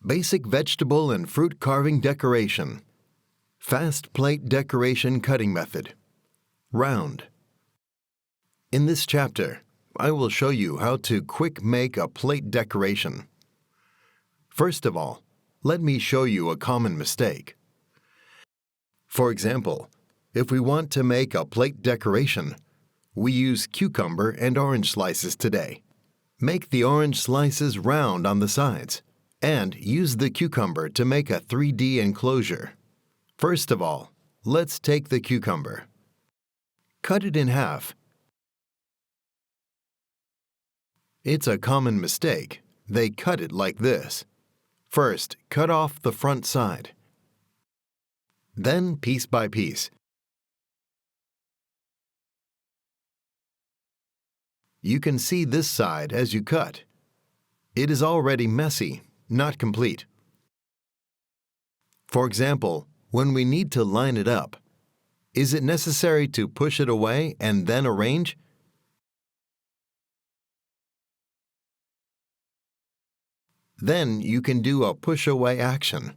Basic vegetable and fruit carving decoration. Fast plate decoration cutting method. Round. In this chapter, I will show you how to quick make a plate decoration. First of all, let me show you a common mistake. For example, if we want to make a plate decoration, we use cucumber and orange slices today. Make the orange slices round on the sides, and use the cucumber to make a 3D enclosure. First of all, let's take the cucumber. Cut it in half. It's a common mistake. They cut it like this. First, cut off the front side. Then, piece by piece. You can see this side as you cut. It is already messy, not complete. For example, when we need to line it up, is it necessary to push it away and then arrange? Then you can do a push-away action.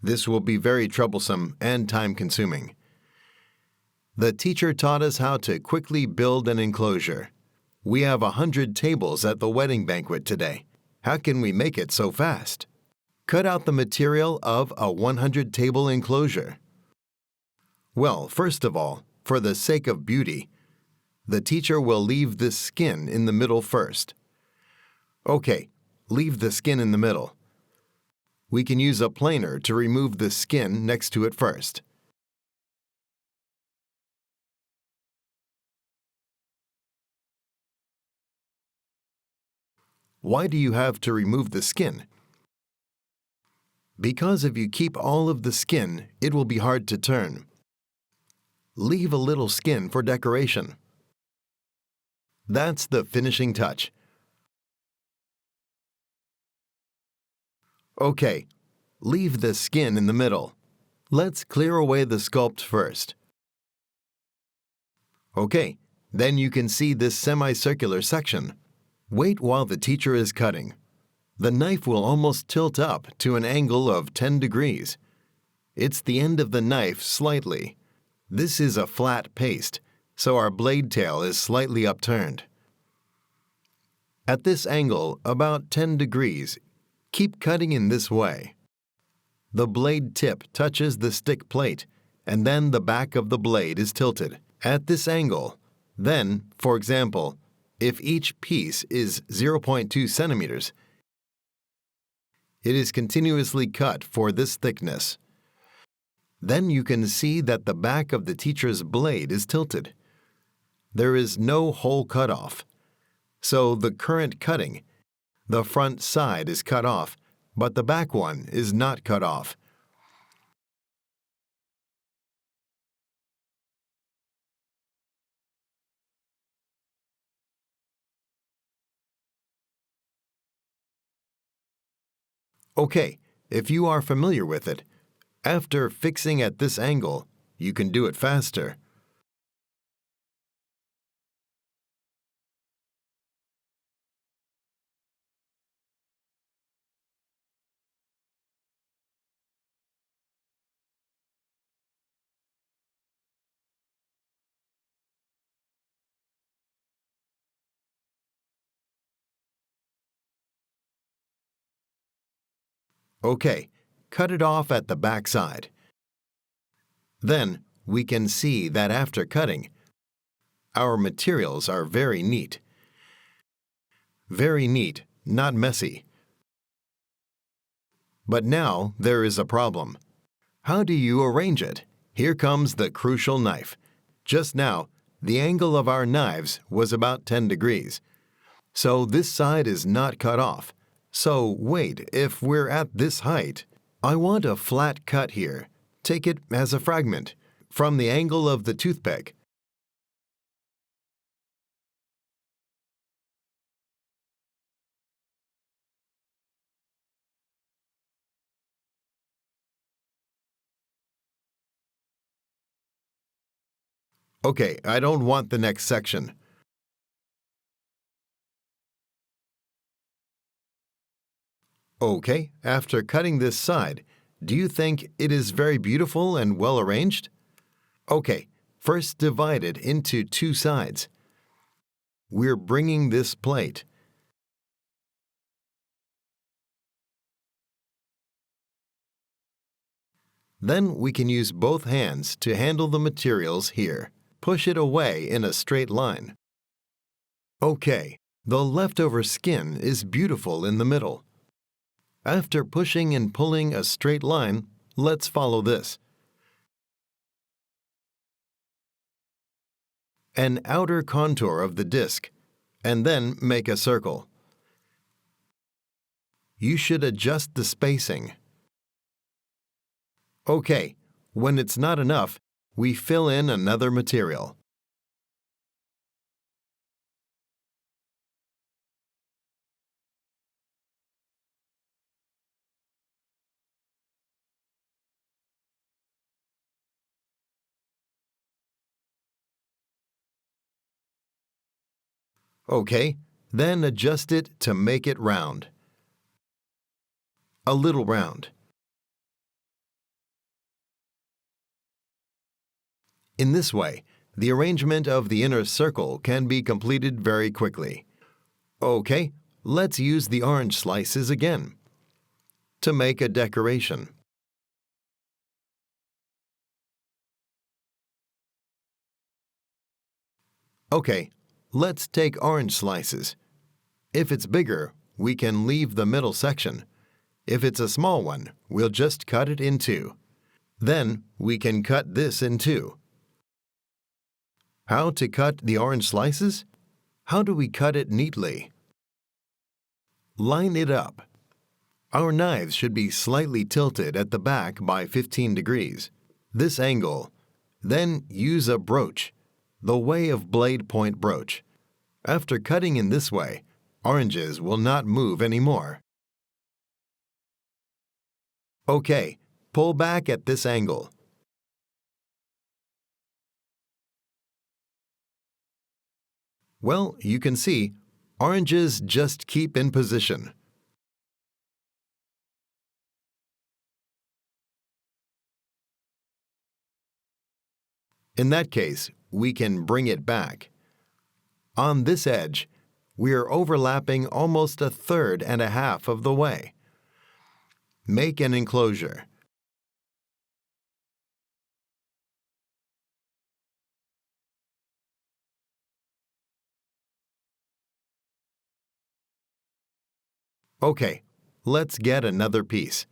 This will be very troublesome and time-consuming. The teacher taught us how to quickly build an enclosure. We have 100 tables at the wedding banquet today. How can we make it so fast? Cut out the material of a 100-table enclosure. Well, first of all, for the sake of beauty, the teacher will leave this skin in the middle first. Okay, leave the skin in the middle. We can use a planer to remove the skin next to it first. Why do you have to remove the skin? Because if you keep all of the skin, it will be hard to turn. Leave a little skin for decoration. That's the finishing touch. Okay, leave the skin in the middle. Let's clear away the sculpt first. Okay, then you can see this semicircular section. Wait while the teacher is cutting. The knife will almost tilt up to an angle of 10 degrees. It's the end of the knife slightly. This is a flat paste, so our blade tail is slightly upturned. At this angle, about 10 degrees, keep cutting in this way. The blade tip touches the stick plate, and then the back of the blade is tilted. At this angle, then, for example, if each piece is 0.2 centimeters, it is continuously cut for this thickness. Then you can see that the back of the teacher's blade is tilted. There is no hole cut off. So the current cutting, the front side is cut off, but the back one is not cut off. Okay, if you are familiar with it, after fixing at this angle, you can do it faster. Okay, cut it off at the back side. Then, we can see that after cutting, our materials are very neat. Very neat, not messy. But now there is a problem. How do you arrange it? Here comes the crucial knife. Just now, the angle of our knives was about 10 degrees. So this side is not cut off. So wait, if we're at this height, I want a flat cut here. Take it as a fragment from the angle of the toothpick. Okay, I don't want the next section. Okay, after cutting this side, do you think it is very beautiful and well arranged? Okay, first divide it into two sides. We're bringing this plate. Then we can use both hands to handle the materials here. Push it away in a straight line. Okay, the leftover skin is beautiful in the middle. After pushing and pulling a straight line, let's follow this. An outer contour of the disc, and then make a circle. You should adjust the spacing. Okay, when it's not enough, we fill in another material. Okay, then adjust it to make it round. A little round. In this way, the arrangement of the inner circle can be completed very quickly. Okay, let's use the orange slices again to make a decoration. Okay, let's take orange slices. If it's bigger, we can leave the middle section. If it's a small one, we'll just cut it in two. Then we can cut this in two. How to cut the orange slices? How do we cut it neatly? Line it up. Our knives should be slightly tilted at the back by 15 degrees. This angle. Then use a broach, the way of blade point broach. After cutting in this way, oranges will not move anymore. Okay, pull back at this angle. Well, you can see, oranges just keep in position. In that case, we can bring it back. On this edge, we're overlapping almost a third and a half of the way. Make an enclosure. Okay, let's get another piece.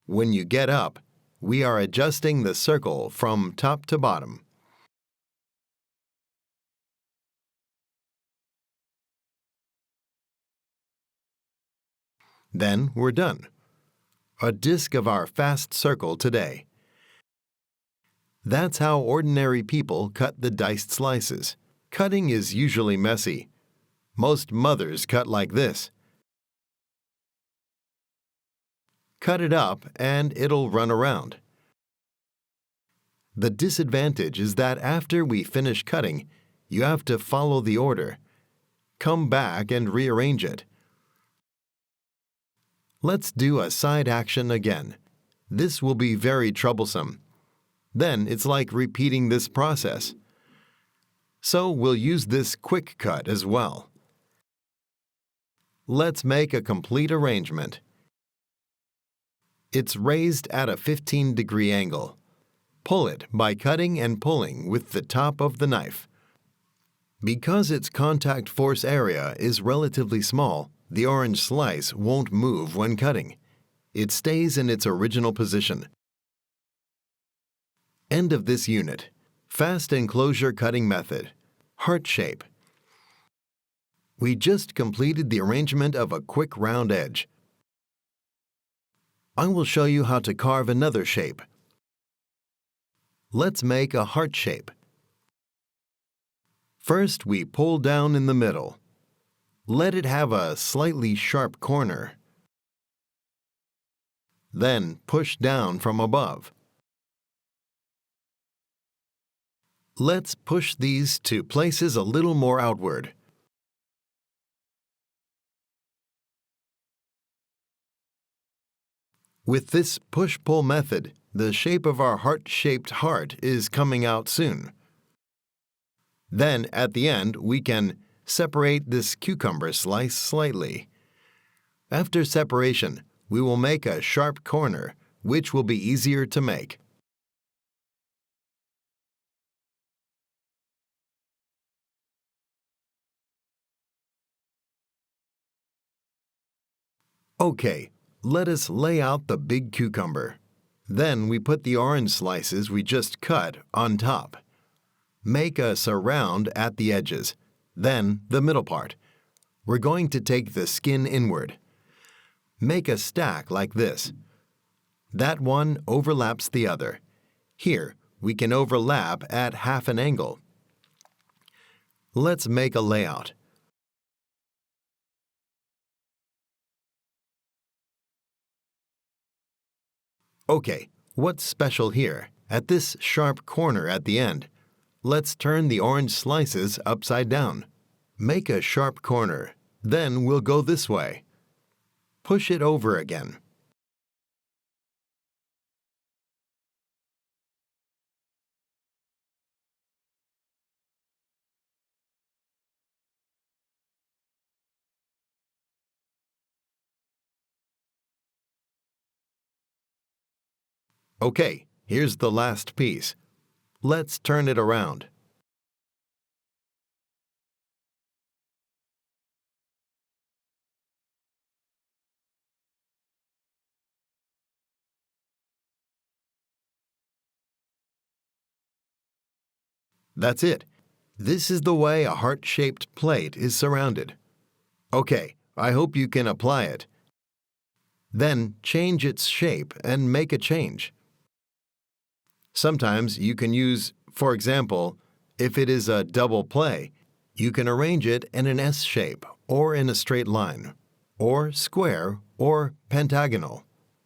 When you get up, we are adjusting the circle from top to bottom. Then we're done. A disc of our fast circle today. That's how ordinary people cut the diced slices. Cutting is usually messy. Most mothers cut like this. Cut it up and it'll run around. The disadvantage is that after we finish cutting, you have to follow the order. Come back and rearrange it. Let's do a side action again. This will be very troublesome. Then it's like repeating this process. So we'll use this quick cut as well. Let's make a complete arrangement. It's raised at a 15-degree angle. Pull it by cutting and pulling with the top of the knife. Because its contact force area is relatively small, the orange slice won't move when cutting. It stays in its original position. End of this unit. Fast enclosure cutting method. Heart shape. We just completed the arrangement of a quick round edge. I will show you how to carve another shape. Let's make a heart shape. First, we pull down in the middle. Let it have a slightly sharp corner. Then push down from above. Let's push these to places a little more outward. With this push-pull method, the shape of our heart-shaped heart is coming out soon. Then, at the end, we can separate this cucumber slice slightly. After separation, we will make a sharp corner, which will be easier to make. Okay, let us lay out the big cucumber. Then we put the orange slices we just cut on top. Make a surround at the edges, then the middle part. We're going to take the skin inward. Make a stack like this. That one overlaps the other. Here, we can overlap at half an angle. Let's make a layout. Okay, what's special here? At this sharp corner at the end, let's turn the orange slices upside down. Make a sharp corner, then we'll go this way. Push it over again. Okay, here's the last piece. Let's turn it around. That's it. This is the way a heart-shaped plate is surrounded. Okay, I hope you can apply it. Then change its shape and make a change. Sometimes you can use, for example, if it is a double play, you can arrange it in an S shape or in a straight line, or square or pentagonal.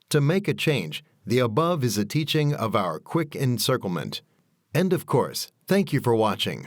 To make a change, the above is a teaching of our quick encirclement. End of course. Thank you for watching.